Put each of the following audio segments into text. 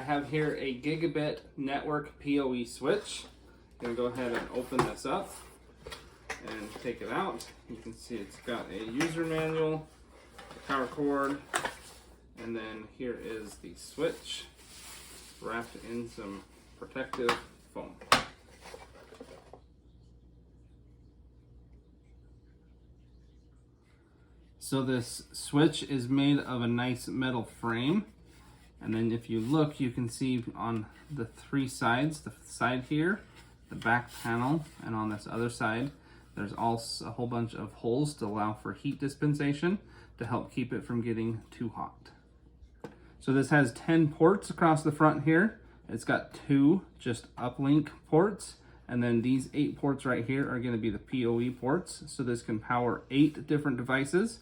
have here a Gigabit network POE switch. I'm going to go ahead and open this up and take it out. You can see it's got a user manual, a power cord, and then here is the switch wrapped in some protective foam. So this switch is made of a nice metal frame, and then if you look, you can see on the three sides, the side here, the back panel, and on this other side, there's also a whole bunch of holes to allow for heat dispensation to help keep it from getting too hot. So this has 10 ports across the front here. It's got 2 just uplink ports, and then these 8 ports right here are going to be the PoE ports. So this can power 8 different devices,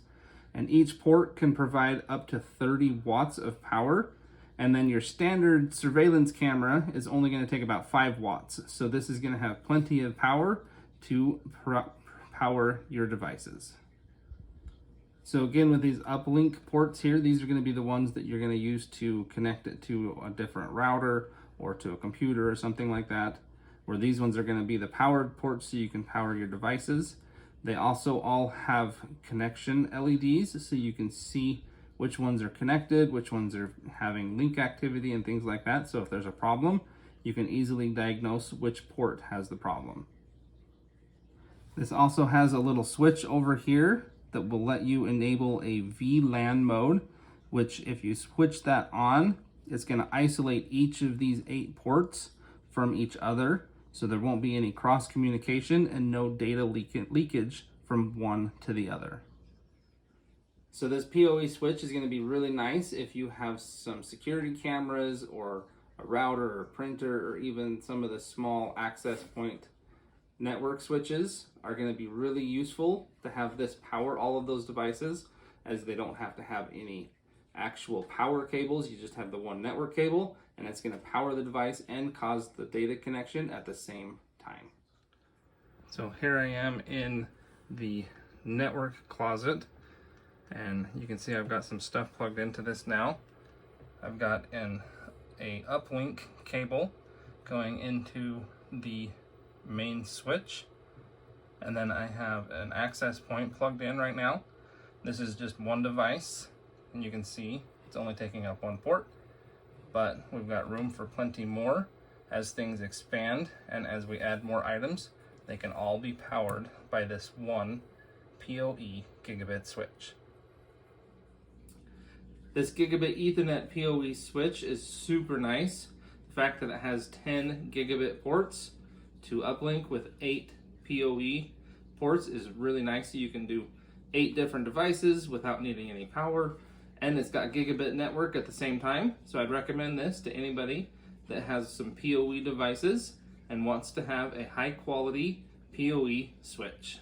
and each port can provide up to 30 watts of power. And then your standard surveillance camera is only going to take about 5 watts. So this is going to have plenty of power to power your devices. So again, with these uplink ports here, these are going to be the ones that you're going to use to connect it to a different router or to a computer or something like that, where these ones are going to be the powered ports so you can power your devices. They also all have connection LEDs so you can see which ones are connected, which ones are having link activity and things like that. So if there's a problem, you can easily diagnose which port has the problem. This also has a little switch over here that will let you enable a VLAN mode, which if you switch that on, it's going to isolate each of these 8 ports from each other, so there won't be any cross communication and no data leakage from one to the other. So this PoE switch is going to be really nice if you have some security cameras or a router or printer, or even some of the small access point network switches are going to be really useful to have this power all of those devices, as they don't have to have any actual power cables. You just have the one network cable, and it's going to power the device and cause the data connection at the same time. So here I am in the network closet, and you can see I've got some stuff plugged into this now. I've got a uplink cable going into the main switch, and then I have an access point plugged in right now. This is just one device, and you can see it's only taking up 1 port, but we've got room for plenty more. As things expand and as we add more items, they can all be powered by this one PoE gigabit switch. This gigabit Ethernet PoE switch is super nice. The fact that it has 10 gigabit ports to uplink with 8 PoE ports is really nice. So you can do 8 different devices without needing any power, and it's got gigabit network at the same time. So I'd recommend this to anybody that has some PoE devices and wants to have a high quality PoE switch.